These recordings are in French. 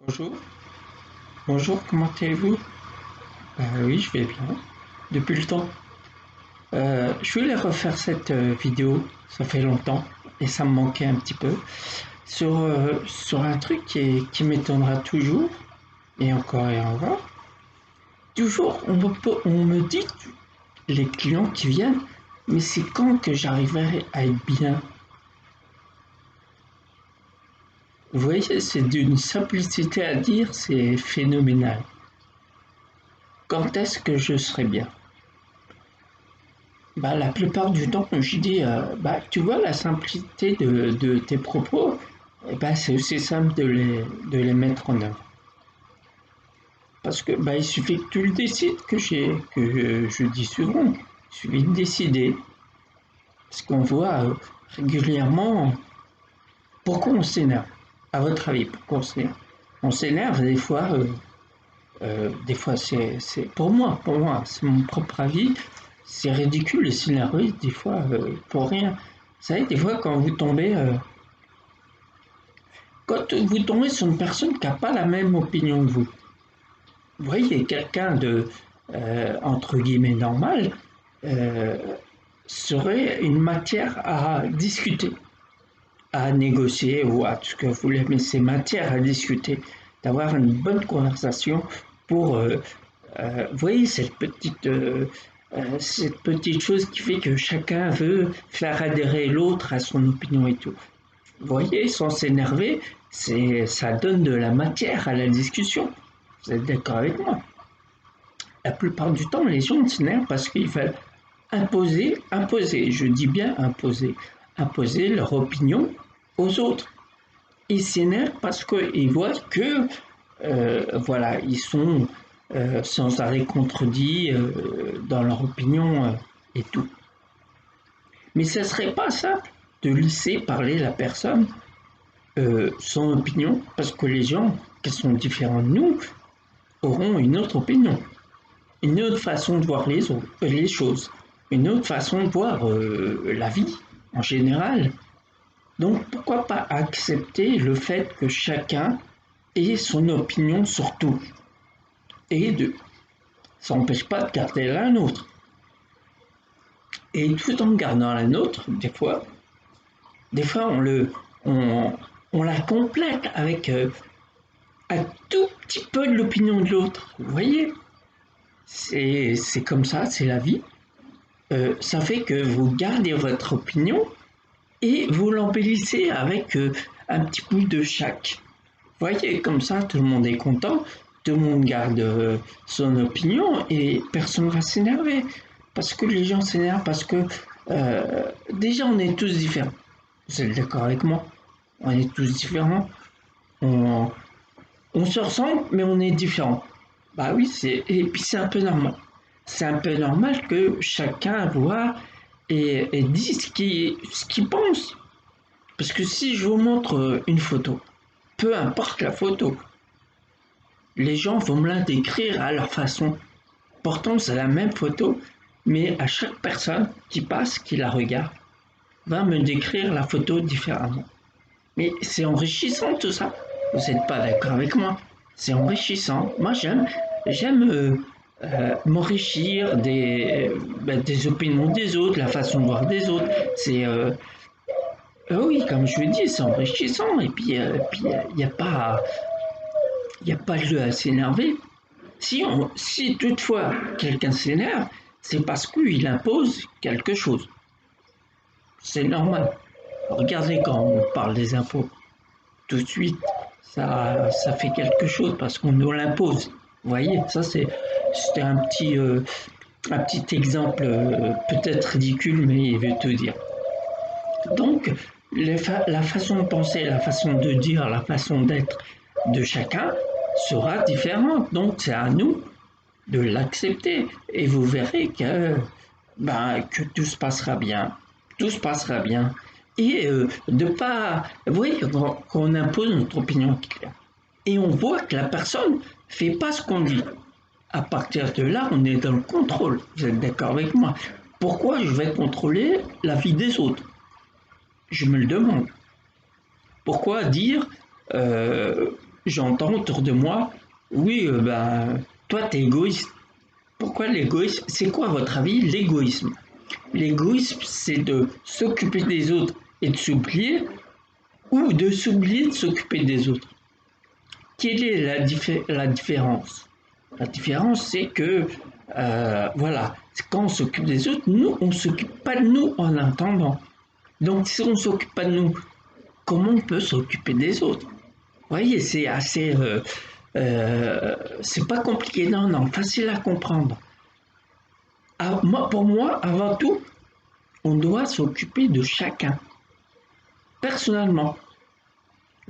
Bonjour, bonjour, comment allez-vous? Oui, je vais bien, depuis le temps. Je voulais refaire cette vidéo, ça fait longtemps et ça me manquait un petit peu, sur un truc qui m'étonnera toujours, et encore. Toujours, on me dit, les clients qui viennent, mais c'est quand que j'arriverai à être bien? Vous voyez, c'est d'une simplicité à dire, c'est phénoménal. Quand est-ce que je serai bien? Bah, la plupart du temps, quand je dis, bah, tu vois, la simplicité de tes propos, eh ben, c'est aussi simple de les mettre en œuvre. Parce que bah, il suffit que tu le décides, que je dis souvent, il suffit de décider. Parce qu'on voit régulièrement pourquoi on s'énerve. À votre avis, pourquoi on s'énerve? On s'énerve des fois pour moi, c'est mon propre avis, c'est ridicule de s'énerver des fois pour rien. Vous savez, des fois quand vous tombez sur une personne qui n'a pas la même opinion que vous voyez, quelqu'un de entre guillemets normal euh, serait une matière à discuter, à négocier ou à tout ce que vous voulez, mais c'est matière à discuter, d'avoir une bonne conversation pour vous voyez cette petite chose qui fait que chacun veut faire adhérer l'autre à son opinion et tout. Vous voyez, sans s'énerver, ça donne de la matière à la discussion. Vous êtes d'accord avec moi? La plupart du temps, les gens s'énervent parce qu'ils veulent imposer, je dis bien imposer leur opinion aux autres. Ils s'énervent parce qu'ils voient que, voilà, ils sont sans arrêt contredits dans leur opinion et tout. Mais ça serait pas simple de laisser parler la personne son opinion, parce que les gens qui sont différents de nous auront une autre opinion, une autre façon de voir les choses, une autre façon de voir la vie en général. Donc pourquoi pas accepter le fait que chacun ait son opinion sur tout et de ça n'empêche pas de garder la nôtre. Et tout en gardant la nôtre, des fois on, on la complète avec un tout petit peu de l'opinion de l'autre. Vous voyez, c'est comme ça, c'est la vie. Ça fait que vous gardez votre opinion et vous l'embellissez avec un petit peu de chaque. Vous voyez, comme ça, tout le monde est content, tout le monde garde son opinion et personne ne va s'énerver. Parce que les gens s'énervent, parce que déjà on est tous différents. Vous êtes d'accord avec moi? On est tous différents. On, on se ressemble, mais on est différents. Bah oui, et puis c'est un peu normal. C'est un peu normal que chacun voit et dise ce qu'il pense. Parce que si je vous montre une photo, peu importe la photo, les gens vont me la décrire à leur façon. Pourtant, c'est la même photo, mais à chaque personne qui passe, qui la regarde, va me décrire la photo différemment. Mais c'est enrichissant tout ça. Vous n'êtes pas d'accord avec moi? C'est enrichissant. Moi, j'aime m'enrichir des opinions des autres, la façon de voir des autres. Oui, comme je le dis, c'est enrichissant. Et puis, il n'y a pas, il a pas lieu à s'énerver. Si toutefois quelqu'un s'énerve, c'est parce qu'il impose quelque chose. C'est normal. Regardez quand on parle des impôts, tout de suite, ça fait quelque chose parce qu'on nous l'impose. Vous voyez, c'était un petit exemple peut-être ridicule, mais il veut tout dire. Donc, la façon de penser, la façon de dire, la façon d'être de chacun sera différente. Donc, c'est à nous de l'accepter et vous verrez que tout se passera bien. Tout se passera bien. Et de pas. Vous voyez, qu'on impose notre opinion claire. Et on voit que la personne fait pas ce qu'on dit. À partir de là, on est dans le contrôle. Vous êtes d'accord avec moi? Pourquoi je vais contrôler la vie des autres? Je me le demande. Pourquoi dire j'entends autour de moi, oui, toi, t'es égoïste. Pourquoi l'égoïsme? C'est quoi, à votre avis, l'égoïsme? L'égoïsme, c'est de s'occuper des autres et de s'oublier, ou de s'oublier de s'occuper des autres. Quelle est la différence? La différence, c'est que, voilà, quand on s'occupe des autres, nous, on ne s'occupe pas de nous en attendant. Donc, si on ne s'occupe pas de nous, comment on peut s'occuper des autres? Vous voyez, c'est assez... c'est pas compliqué, non, non, facile à comprendre. Pour moi, avant tout, on doit s'occuper de chacun, personnellement,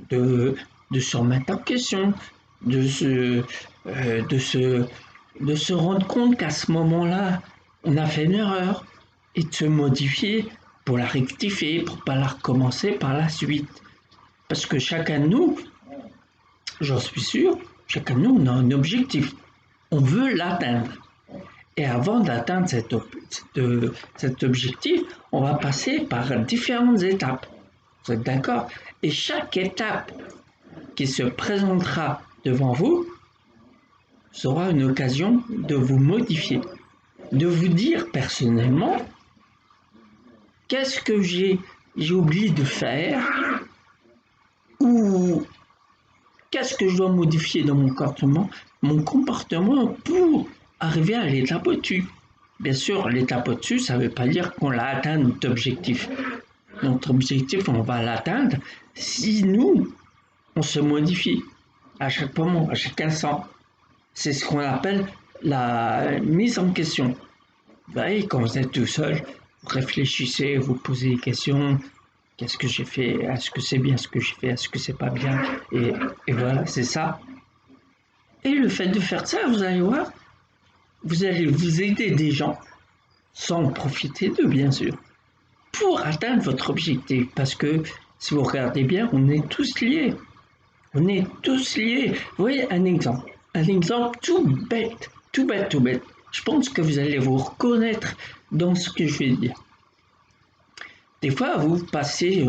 de, de se remettre en question, de se, de se, de se rendre compte qu'à ce moment-là, on a fait une erreur et de se modifier pour la rectifier, pour ne pas la recommencer par la suite. Parce que chacun de nous, j'en suis sûr, chacun de nous, on a un objectif. On veut l'atteindre. Et avant d'atteindre cet objectif, on va passer par différentes étapes. Vous êtes d'accord? Et chaque étape qui se présentera devant vous sera une occasion de vous modifier, de vous dire personnellement qu'est-ce que j'ai oublié de faire ou qu'est-ce que je dois modifier dans mon comportement pour arriver à l'étape au-dessus. Bien sûr, l'étape au-dessus, ça ne veut pas dire qu'on l'a atteint notre objectif. Notre objectif, on va l'atteindre si nous, on se modifie à chaque moment, à chaque instant. C'est ce qu'on appelle la mise en question. Vous voyez, quand vous êtes tout seul, vous réfléchissez, vous posez des questions. Qu'est-ce que j'ai fait? Est-ce que c'est bien ce que j'ai fait? Est-ce que c'est pas bien? Et voilà, c'est ça. Et le fait de faire ça, vous allez voir, vous allez vous aider des gens, sans profiter d'eux, bien sûr, pour atteindre votre objectif. Parce que si vous regardez bien, on est tous liés. On est tous liés. Vous voyez un exemple. Un exemple tout bête, tout bête, tout bête. Je pense que vous allez vous reconnaître dans ce que je vais dire. Des fois, vous passez,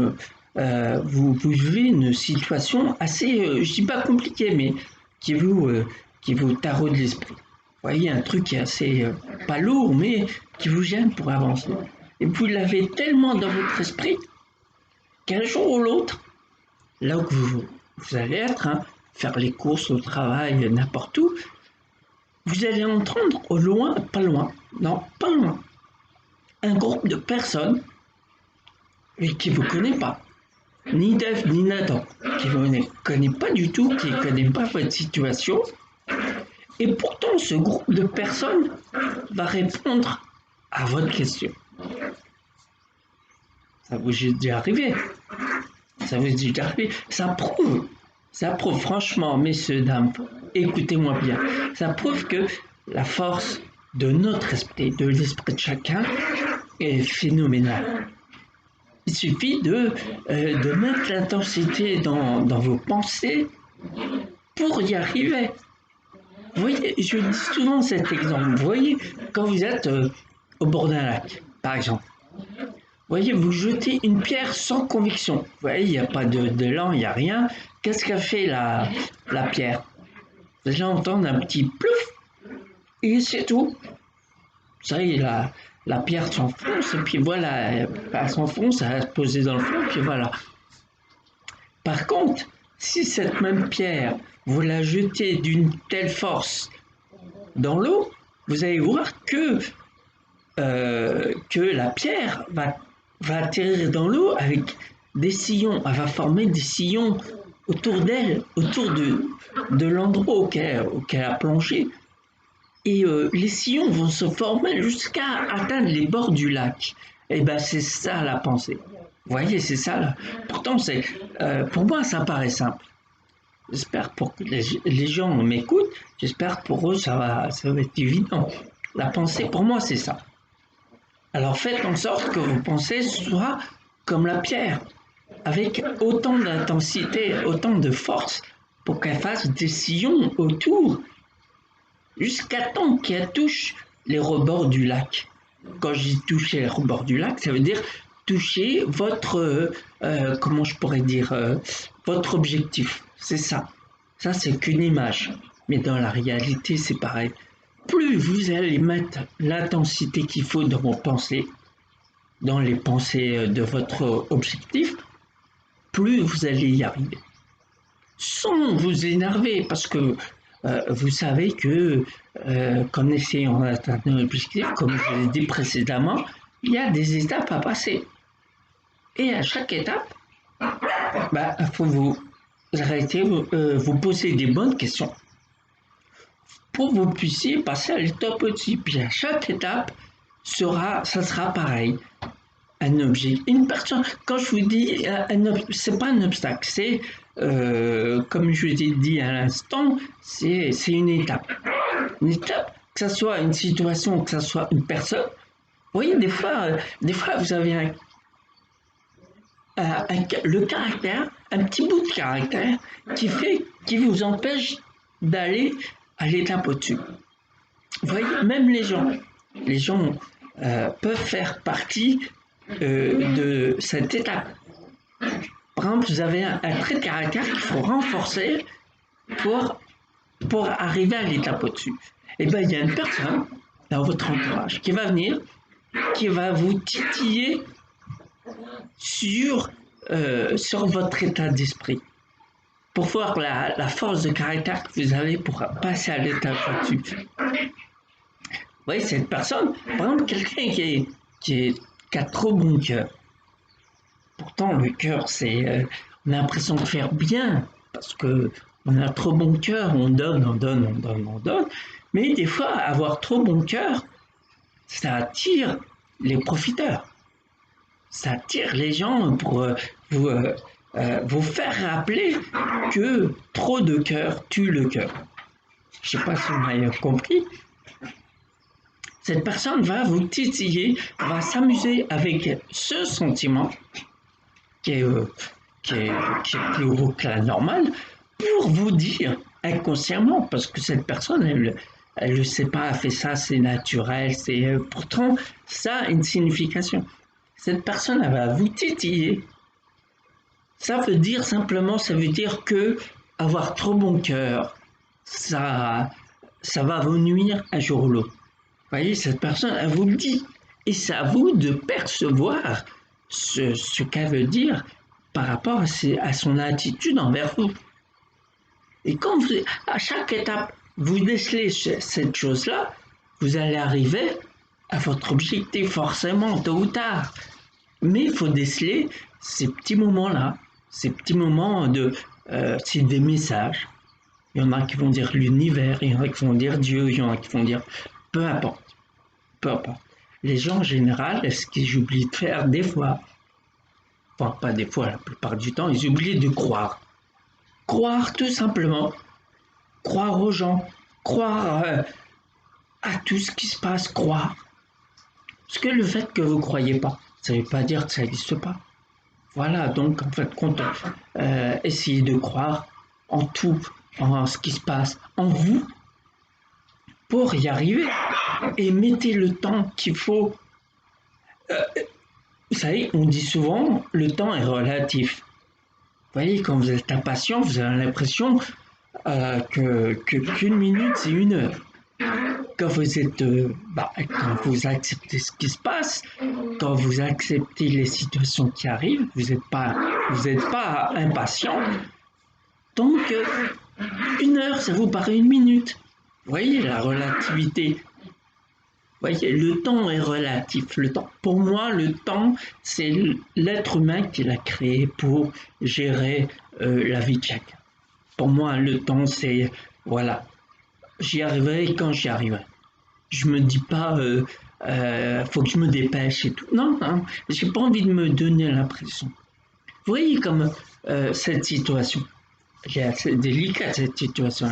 vous vivez une situation assez, je dis pas compliquée, mais qui vous taraude l'esprit. Vous voyez, un truc qui est assez, pas lourd, mais qui vous gêne pour avancer. Et vous l'avez tellement dans votre esprit qu'un jour ou l'autre, là où vous allez être, hein, faire les courses au travail, n'importe où, vous allez entendre au loin, pas loin, non, pas loin, un groupe de personnes et qui ne vous connaît pas, ni d'Ève ni Nathan, qui ne vous connaît pas du tout, qui ne connaît pas votre situation, et pourtant ce groupe de personnes va répondre à votre question. Ça vous est déjà arrivé? Ça vous est déjà arrivé? Ça prouve franchement, messieurs, dames, écoutez-moi bien, ça prouve que la force de notre esprit, de l'esprit de chacun, est phénoménale. Il suffit de mettre l'intensité dans vos pensées pour y arriver. Vous voyez, je dis souvent cet exemple. Vous voyez, quand vous êtes au bord d'un lac, par exemple, vous voyez, vous jetez une pierre sans conviction. Vous voyez, il n'y a pas d'élan, il n'y a rien. Qu'est-ce qu'a fait la pierre? Vous allez entendre un petit plouf, et c'est tout. Ça y est, la pierre s'enfonce, et puis voilà, elle s'enfonce, elle va se poser dans le fond, et puis voilà. Par contre, si cette même pierre, vous la jetez d'une telle force dans l'eau, vous allez voir que la pierre va atterrir dans l'eau avec des sillons, elle va former des sillons autour d'elle, autour de l'endroit auquel a plongé. Et les sillons vont se former jusqu'à atteindre les bords du lac. Et ben c'est ça la pensée. Vous voyez, c'est ça. Là. Pourtant, pour moi, ça paraît simple. J'espère pour que les gens m'écoutent. J'espère que pour eux, ça va être évident. La pensée, pour moi, c'est ça. Alors faites en sorte que vos pensées soient comme la pierre, avec autant d'intensité, autant de force, pour qu'elle fasse des sillons autour, jusqu'à temps qu'elle touche les rebords du lac. Quand je dis toucher les rebords du lac, ça veut dire toucher votre, comment je pourrais dire, votre objectif. C'est ça. Ça, c'est qu'une image. Mais dans la réalité, c'est pareil. Plus vous allez mettre l'intensité qu'il faut dans vos pensées, dans les pensées de votre objectif, plus vous allez y arriver. Sans vous énerver, parce que vous savez que qu'en essayant d'atteindre un objectif, comme je l'ai dit précédemment, il y a des étapes à passer. Et à chaque étape, il faut vous arrêter, vous poser des bonnes questions pour que vous puissiez passer à l'étape au-dessus. Puis à chaque étape, ça sera pareil. Un objet, une personne, quand je vous dis, c'est pas un obstacle, c'est, comme je vous ai dit à l'instant, c'est une étape. Une étape, que ce soit une situation, que ce soit une personne. Vous voyez, des fois vous avez le caractère, un petit bout de caractère qui vous empêche d'aller à l'étape au-dessus. Vous voyez, même les gens peuvent faire partie de cette étape. Par exemple, vous avez un trait de caractère qu'il faut renforcer pour arriver à l'étape au-dessus. Et bien, il y a une personne dans votre entourage qui va venir, qui va vous titiller sur votre état d'esprit, pour voir la force de caractère que vous avez pour passer à l'étape au-dessus. Vous voyez, cette personne, par exemple, quelqu'un qui a trop bon cœur. Pourtant, le cœur, on a l'impression de faire bien, parce que on a trop bon cœur, on donne. Mais des fois, avoir trop bon cœur, ça attire les profiteurs. Ça attire les gens pour vous faire rappeler que trop de cœur tue le cœur. Je ne sais pas si vous m'avez compris. Cette personne va vous titiller, va s'amuser avec ce sentiment qui est plus haut que la normale, pour vous dire inconsciemment, parce que cette personne, elle ne sait pas, elle fait ça, c'est naturel, pourtant, ça a une signification. Cette personne, elle va vous titiller. Ça veut dire simplement, ça veut dire que avoir trop bon cœur, ça va vous nuire un jour ou l'autre. Vous voyez, cette personne, elle vous le dit. Et c'est à vous de percevoir ce qu'elle veut dire par rapport à son attitude envers vous. Et quand à chaque étape, vous décelez cette chose-là, vous allez arriver à votre objectif forcément, tôt ou tard. Mais il faut déceler ces petits moments-là, ces petits moments c'est des messages. Il y en a qui vont dire l'univers, il y en a qui vont dire Dieu, il y en a qui vont dire peu importe. Les gens en général, ce qu'ils oublient de faire des fois, enfin pas des fois, la plupart du temps, ils oublient de croire. Croire tout simplement. Croire aux gens. Croire à tout ce qui se passe. Croire. Parce que le fait que vous ne croyez pas, ça ne veut pas dire que ça n'existe pas. Voilà, donc en fait, essayez de croire en tout, en ce qui se passe, en vous, pour y arriver. Et mettez le temps qu'il faut. Vous savez, on dit souvent, le temps est relatif. Vous voyez, quand vous êtes impatient, vous avez l'impression qu'une minute, c'est une heure. Quand vous acceptez ce qui se passe, quand vous acceptez les situations qui arrivent, vous n'êtes pas impatient. Donc, une heure, ça vous paraît une minute. Vous voyez la relativité. Vous voyez, le temps est relatif. Pour moi, le temps, c'est l'être humain qui l'a créé pour gérer la vie de chacun. Pour moi, le temps, c'est, voilà, j'y arriverai quand j'y arriverai. Je me dis pas, faut que je me dépêche et tout. Non, j'ai pas envie de me donner l'impression. Vous voyez comme cette situation, elle est assez délicate, cette situation,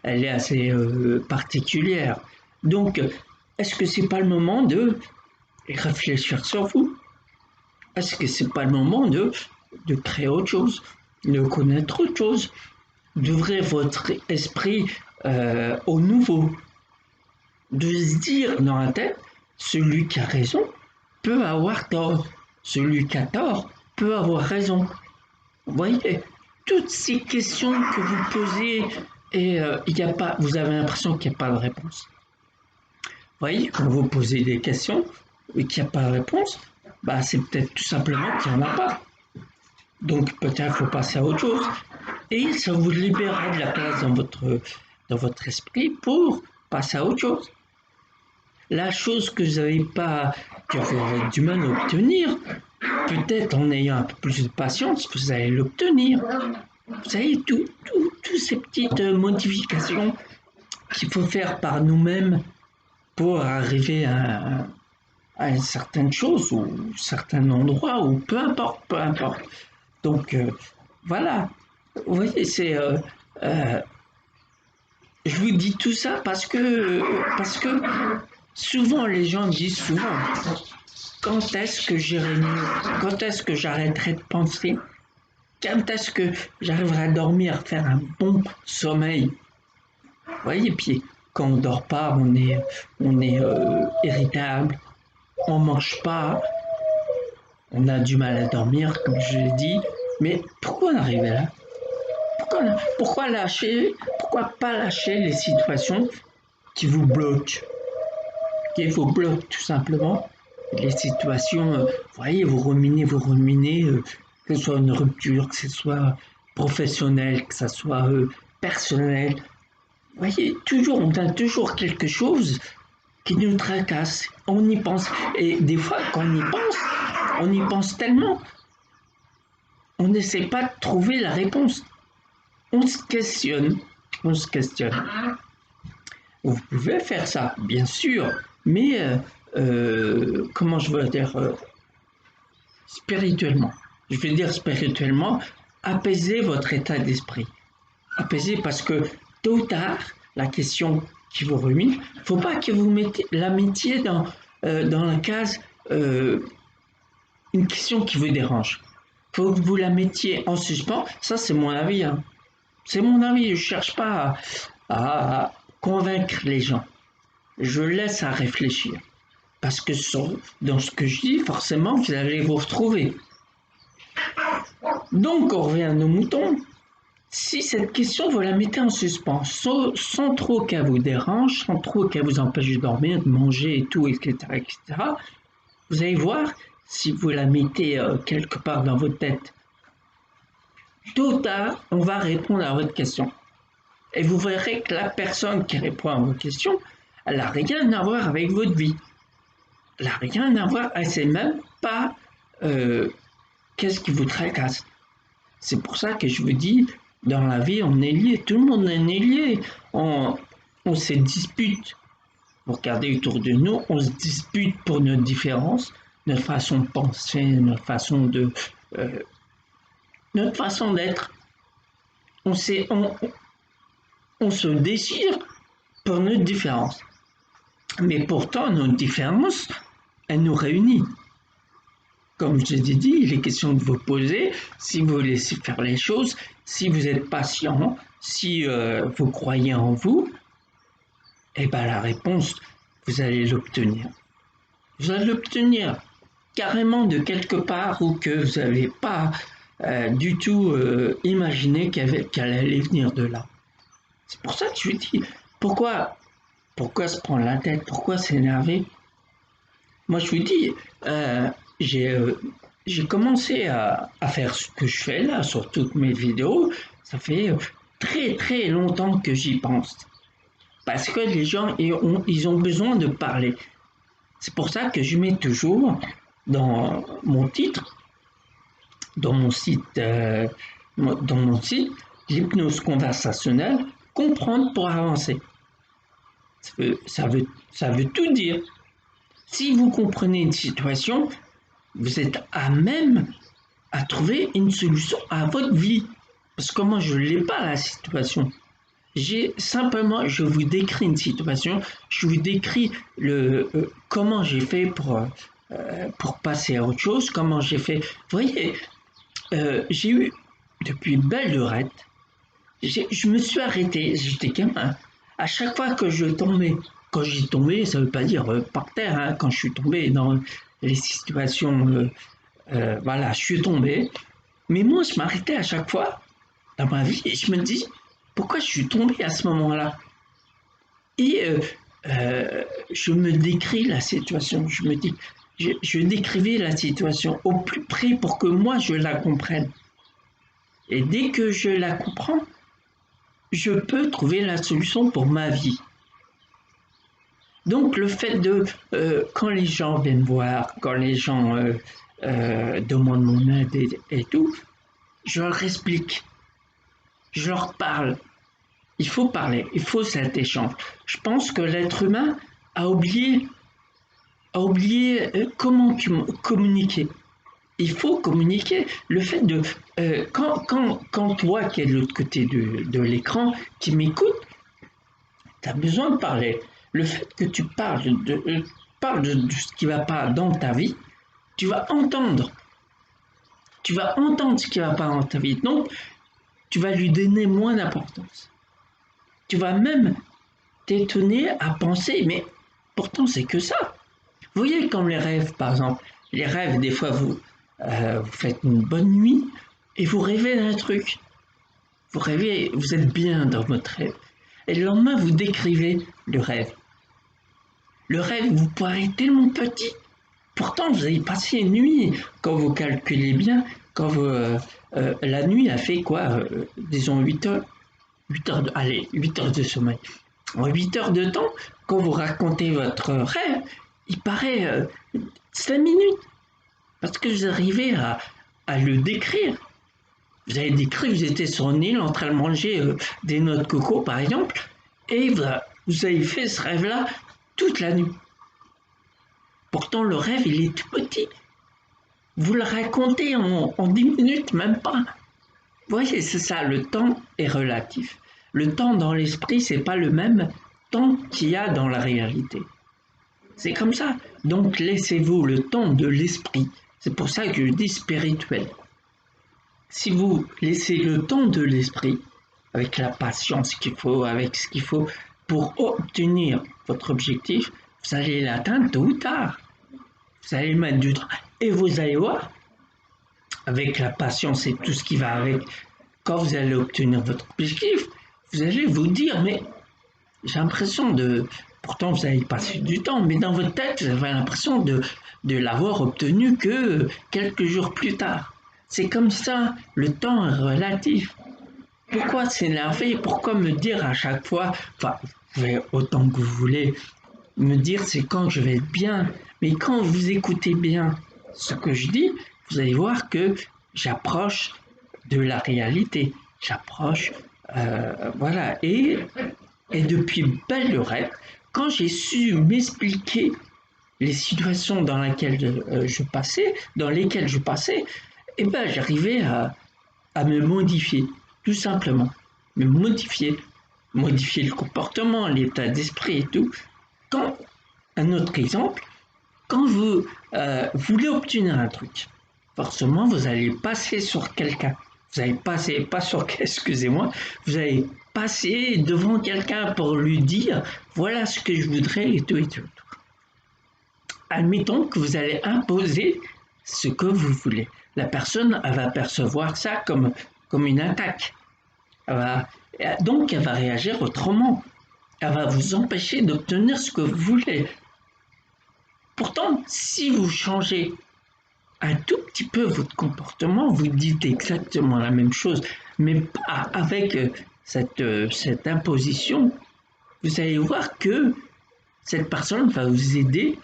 elle est assez particulière. Donc, est-ce que c'est pas le moment de réfléchir sur vous? Est-ce que c'est pas le moment de créer autre chose, de connaître autre chose, d'ouvrir votre esprit au nouveau, de se dire dans la tête, celui qui a raison peut avoir tort, celui qui a tort peut avoir raison. Vous voyez, toutes ces questions que vous posez et y a pas, vous avez l'impression qu'il n'y a pas de réponse. Vous voyez, quand vous posez des questions et qu'il n'y a pas de réponse, bah, c'est peut-être tout simplement qu'il n'y en a pas. Donc peut-être qu'il faut passer à autre chose. Et ça vous libérera de la place dans votre esprit pour passer à autre chose. La chose que vous n'avez pas, que vous aurez du mal à obtenir, peut-être en ayant un peu plus de patience, vous allez l'obtenir. Vous savez, toutes ces petites modifications qu'il faut faire par nous-mêmes pour arriver à une certaine chose ou un certain endroit ou peu importe, peu importe. Donc voilà, vous voyez, je vous dis tout ça parce que souvent les gens disent souvent, quand est-ce que j'irai mieux? Quand est-ce que j'arrêterai de penser? Quand est-ce que j'arriverai à dormir, faire un bon sommeil? Vous voyez, puis quand on dort pas, on est irritable, on mange pas, on a du mal à dormir, comme je l'ai dit. Mais pourquoi en arriver là? Pourquoi pas lâcher les situations qui vous bloquent, qui vous bloquent tout simplement? Les situations, vous voyez, vous ruminez, que ce soit une rupture, que ce soit professionnel, que ce soit personnel. Vous voyez, on a toujours quelque chose qui nous tracasse. On y pense. Et des fois, quand on y pense tellement, on n'essaie pas de trouver la réponse. On se questionne. Vous pouvez faire ça, bien sûr, mais comment je veux dire, spirituellement. Je veux dire spirituellement, apaisez votre état d'esprit. Apaisez parce que tôt ou tard, la question qui vous rumine, il ne faut pas que vous la mettiez dans la case une question qui vous dérange. Il faut que vous la mettiez en suspens. Ça, c'est mon avis. Hein. C'est mon avis. Je ne cherche pas à convaincre les gens. Je laisse à réfléchir. Parce que dans ce que je dis, forcément, vous allez vous retrouver. Donc, on revient à nos moutons. Si cette question, vous la mettez en suspens, sans trop qu'elle vous dérange, sans trop qu'elle vous empêche de dormir, de manger et tout, etc., vous allez voir, si vous la mettez quelque part dans votre tête, tôt ou tard, on va répondre à votre question. Et vous verrez que la personne qui répond à vos questions, elle n'a rien à voir avec votre vie. Elle n'a rien à voir, elle ne sait même pas qu'est-ce qui vous tracasse. C'est pour ça que je vous dis, dans la vie, on est lié, tout le monde est lié. On se dispute. Vous regardez autour de nous, on se dispute pour nos différences, notre façon de penser, notre façon d'être. On se déchire pour notre différence. Mais pourtant, nos différences, elles nous réunissent. Comme je l'ai dit, il est question de vous poser, si vous laissez faire les choses, si vous êtes patient, si vous croyez en vous, eh bien la réponse, vous allez l'obtenir. Vous allez l'obtenir carrément de quelque part où que vous n'avez pas du tout imaginé qu'elle allait venir de là. C'est pour ça que je dis, pourquoi se prendre la tête, pourquoi s'énerver? Moi je vous dis, j'ai commencé à faire ce que je fais là sur toutes mes vidéos. Ça fait très très longtemps que j'y pense. Parce que les gens, ils ont besoin de parler. C'est pour ça que je mets toujours dans mon titre, dans mon site, l'hypnose conversationnelle, comprendre pour avancer. Ça veut tout dire. Si vous comprenez une situation, vous êtes à même à trouver une solution à votre vie. Parce que moi, je ne l'ai pas la situation. Je vous décris une situation, je vous décris comment j'ai fait pour passer à autre chose, comment j'ai fait. Vous voyez, j'ai eu, depuis belle lurette, je me suis arrêté, j'étais gamin. À chaque fois que je tombais, quand j'y tombais, ça ne veut pas dire par terre, hein, quand je suis tombé dans les situations, voilà, je suis tombé. Mais moi, je m'arrêtais à chaque fois dans ma vie et je me dis pourquoi je suis tombé à ce moment-là. Et je me décris la situation, je me dis, je décrivais la situation au plus près pour que moi je la comprenne. Et dès que je la comprends, je peux trouver la solution pour ma vie. Donc le fait de, quand les gens viennent voir, quand les gens demandent mon aide et tout, je leur explique, je leur parle. Il faut parler, il faut cet échange. Je pense que l'être humain a oublié comment communiquer. Il faut communiquer. Le fait de... quand toi qui es de l'autre côté de l'écran, qui m'écoute, tu as besoin de parler. Le fait que tu parles de ce qui ne va pas dans ta vie, tu vas entendre. Tu vas entendre ce qui ne va pas dans ta vie. Donc, tu vas lui donner moins d'importance. Tu vas même t'étonner à penser, mais pourtant c'est que ça. Vous voyez comme les rêves, par exemple. Les rêves, des fois, vous faites une bonne nuit et vous rêvez d'un truc. Vous rêvez, vous êtes bien dans votre rêve. Et le lendemain, vous décrivez le rêve. Le rêve vous paraît tellement petit. Pourtant, vous avez passé une nuit, quand vous calculez bien, quand la nuit a fait quoi disons 8 heures, 8 heures de, allez, 8 heures de sommeil. En 8 heures de temps, quand vous racontez votre rêve, il paraît 5 minutes. Parce que vous arrivez à le décrire. Vous avez décrit que vous étiez sur une île en train de manger des noix de coco, par exemple, et vous avez fait ce rêve-là toute la nuit. Pourtant, le rêve, il est tout petit. Vous le racontez en 10 minutes, même pas. Vous voyez, c'est ça, le temps est relatif. Le temps dans l'esprit, c'est pas le même temps qu'il y a dans la réalité. C'est comme ça. Donc, laissez-vous le temps de l'esprit. C'est pour ça que je dis spirituel. Si vous laissez le temps de l'esprit, avec la patience qu'il faut, avec ce qu'il faut pour obtenir votre objectif, vous allez l'atteindre tôt ou tard. Vous allez mettre du temps. Et vous allez voir, avec la patience et tout ce qui va avec, quand vous allez obtenir votre objectif, vous allez vous dire, mais j'ai l'impression de... Pourtant, vous avez passé du temps, mais dans votre tête, vous avez l'impression de l'avoir obtenu que quelques jours plus tard. C'est comme ça, le temps est relatif. Pourquoi s'énerver? Pourquoi me dire à chaque fois, enfin, vous pouvez autant que vous voulez me dire c'est quand je vais être bien, mais quand vous écoutez bien ce que je dis, vous allez voir que j'approche de la réalité. J'approche, voilà. Et depuis belle lurette, quand j'ai su m'expliquer les situations dans lesquelles je passais, eh ben, j'arrivais à me modifier, tout simplement. Me modifier le comportement, l'état d'esprit et tout. Quand, un autre exemple, quand vous voulez obtenir un truc, forcément, vous allez passer sur quelqu'un. Vous allez passer, pas sur, excusez-moi, vous allez passer devant quelqu'un pour lui dire, voilà ce que je voudrais et tout et tout. Admettons que vous allez imposer ce que vous voulez. La personne, elle va percevoir ça comme une attaque. Donc, elle va réagir autrement. Elle va vous empêcher d'obtenir ce que vous voulez. Pourtant, si vous changez un tout petit peu votre comportement, vous dites exactement la même chose, mais pas avec cette imposition, vous allez voir que cette personne va vous aider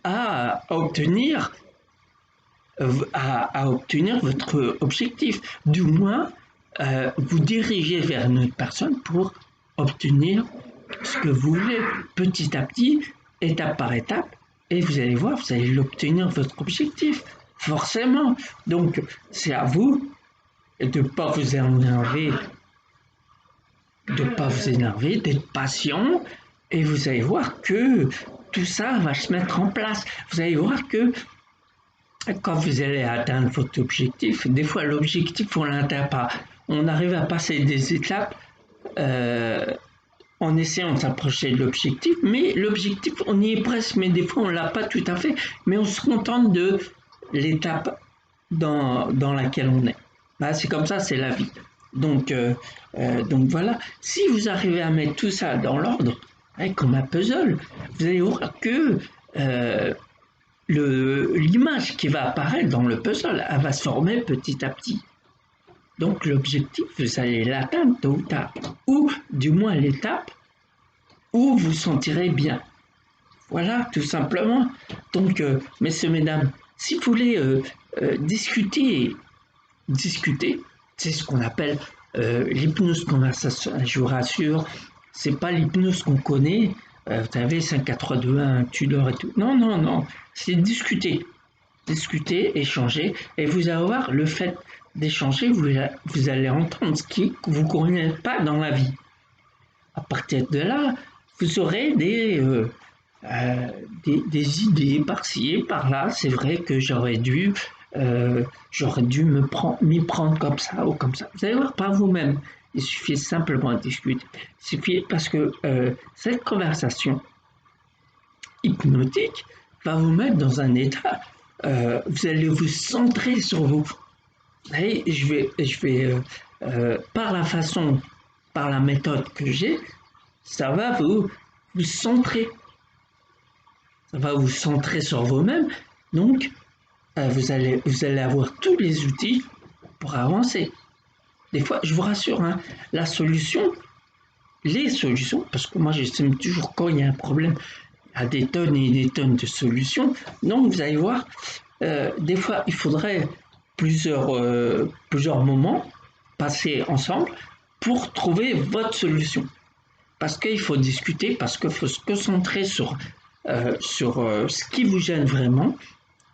à obtenir votre objectif. Du moins, vous diriger vers une autre personne pour obtenir ce que vous voulez, petit à petit, étape par étape, et vous allez voir, vous allez l'obtenir votre objectif, forcément. Donc, c'est à vous de ne pas vous énerver, d'être patient, et vous allez voir que tout ça va se mettre en place. Vous allez voir que quand vous allez atteindre votre objectif, des fois l'objectif on ne l'atteint pas. On arrive à passer des étapes en essayant de s'approcher de l'objectif, mais l'objectif on y est presque, mais des fois on ne l'a pas tout à fait, mais on se contente de l'étape dans laquelle on est. Bah, c'est comme ça, c'est la vie. Donc voilà, si vous arrivez à mettre tout ça dans l'ordre, comme un puzzle, vous allez voir que euh, l'image qui va apparaître dans le puzzle, elle va se former petit à petit. Donc l'objectif, vous allez l'atteindre tôt ou tard, ou du moins l'étape où vous sentirez bien. Voilà, tout simplement. Donc, messieurs, mesdames, si vous voulez discuter, c'est ce qu'on appelle l'hypnose conversationnelle. Je vous rassure, c'est pas l'hypnose qu'on connaît. Vous savez, 5, 4, 3, 2, 1, tu dors et tout. Non, non, non. C'est discuter, échanger, et vous allez voir le fait d'échanger, vous allez entendre ce qui vous convient pas dans la vie. À partir de là, vous aurez des idées par-ci et par-là. C'est vrai que j'aurais dû m'y prendre comme ça ou comme ça. Vous allez voir par vous-même. Il suffit simplement de discuter. Il suffit parce que cette conversation hypnotique va vous mettre dans un état. Vous allez vous centrer sur vous. Vous savez, je vais par la façon, par la méthode que j'ai, ça va vous centrer. Ça va vous centrer sur vous-même. Donc, vous allez avoir tous les outils pour avancer. Des fois, je vous rassure, hein, les solutions, parce que moi j'estime toujours quand il y a un problème, il y a des tonnes et des tonnes de solutions. Donc, vous allez voir, des fois, il faudrait plusieurs moments passés ensemble pour trouver votre solution. Parce qu'il faut discuter, parce qu'il faut se concentrer sur ce qui vous gêne vraiment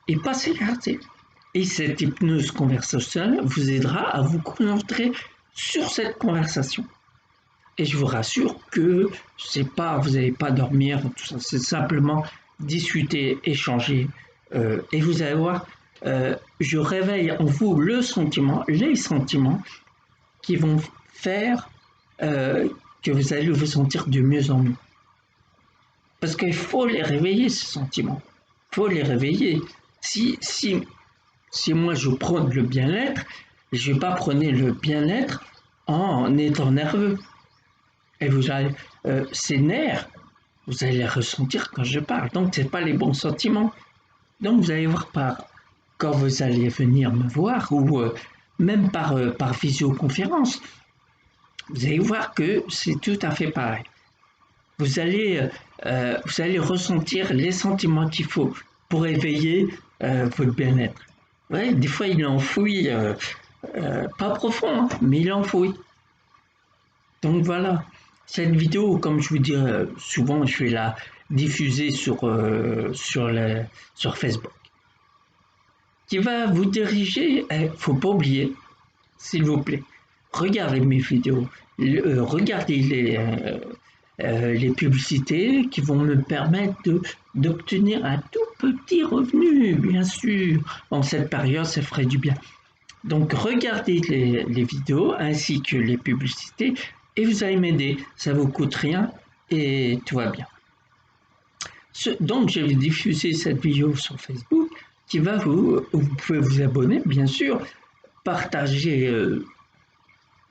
et pas s'écarter. Et cette hypnose conversationnelle vous aidera à vous concentrer sur cette conversation. Et je vous rassure que vous n'allez pas dormir, tout ça, c'est simplement discuter, échanger. Et vous allez voir, je réveille en vous les sentiments qui vont faire que vous allez vous sentir de mieux en mieux. Parce qu'il faut les réveiller, ces sentiments. Il faut les réveiller. Si moi je prône le bien-être, je ne vais pas prôner le bien-être en étant nerveux. Et ces nerfs, vous allez les ressentir quand je parle. Donc, ce n'est pas les bons sentiments. Donc, vous allez voir quand vous allez venir me voir ou même par visioconférence, vous allez voir que c'est tout à fait pareil. Vous allez ressentir les sentiments qu'il faut pour éveiller votre bien-être. Ouais, des fois, il est enfoui, pas profond, hein, mais il est enfoui. Donc voilà, cette vidéo, comme je vous dis souvent, je vais la diffuser sur Facebook, qui va vous diriger. Faut pas oublier, s'il vous plaît, regardez mes vidéos, regardez les publicités qui vont me permettre d'obtenir un tout petit revenu, bien sûr. En cette période, ça ferait du bien. Donc regardez les vidéos ainsi que les publicités et vous allez m'aider. Ça vous coûte rien et tout va bien. Donc je vais diffuser cette vidéo sur Facebook vous pouvez vous abonner, bien sûr, partager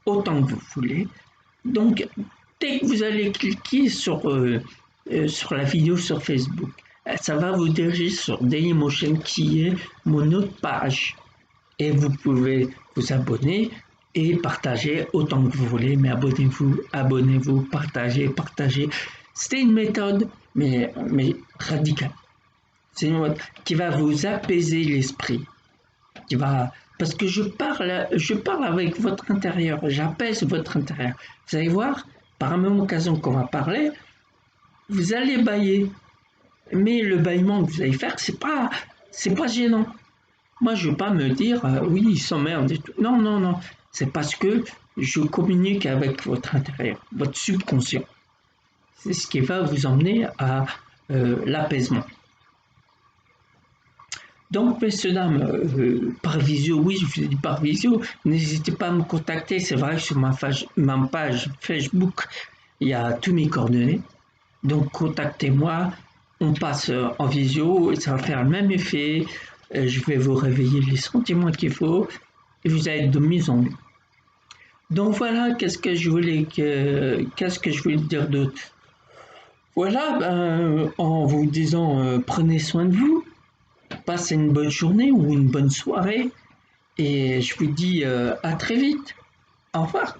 autant que vous voulez. Donc dès que vous allez cliquer sur la vidéo sur Facebook, ça va vous diriger sur Dailymotion qui est mon autre page. Et vous pouvez vous abonner et partager autant que vous voulez, mais abonnez-vous, partagez. C'est une méthode, mais radicale. C'est une méthode qui va vous apaiser l'esprit, parce que je parle avec votre intérieur, j'apaise votre intérieur. Vous allez voir, par la même occasion qu'on va parler, vous allez bâiller, mais le bâillement que vous allez faire, c'est pas gênant. Moi, je ne veux pas me dire oui, il s'emmerde et tout. Non, non, non. C'est parce que je communique avec votre intérieur, votre subconscient. C'est ce qui va vous emmener à l'apaisement. Donc, messieurs, dames, par visio, oui, je vous ai dit par visio, n'hésitez pas à me contacter. C'est vrai que sur ma page Facebook, il y a tous mes coordonnées. Donc, contactez-moi. On passe en visio et ça va faire le même effet. Je vais vous réveiller les sentiments qu'il faut et vous allez être de mieux en mieux. Donc voilà, qu'est-ce que je voulais dire d'autre? Voilà, en vous disant prenez soin de vous, passez une bonne journée ou une bonne soirée, et je vous dis à très vite. Au revoir.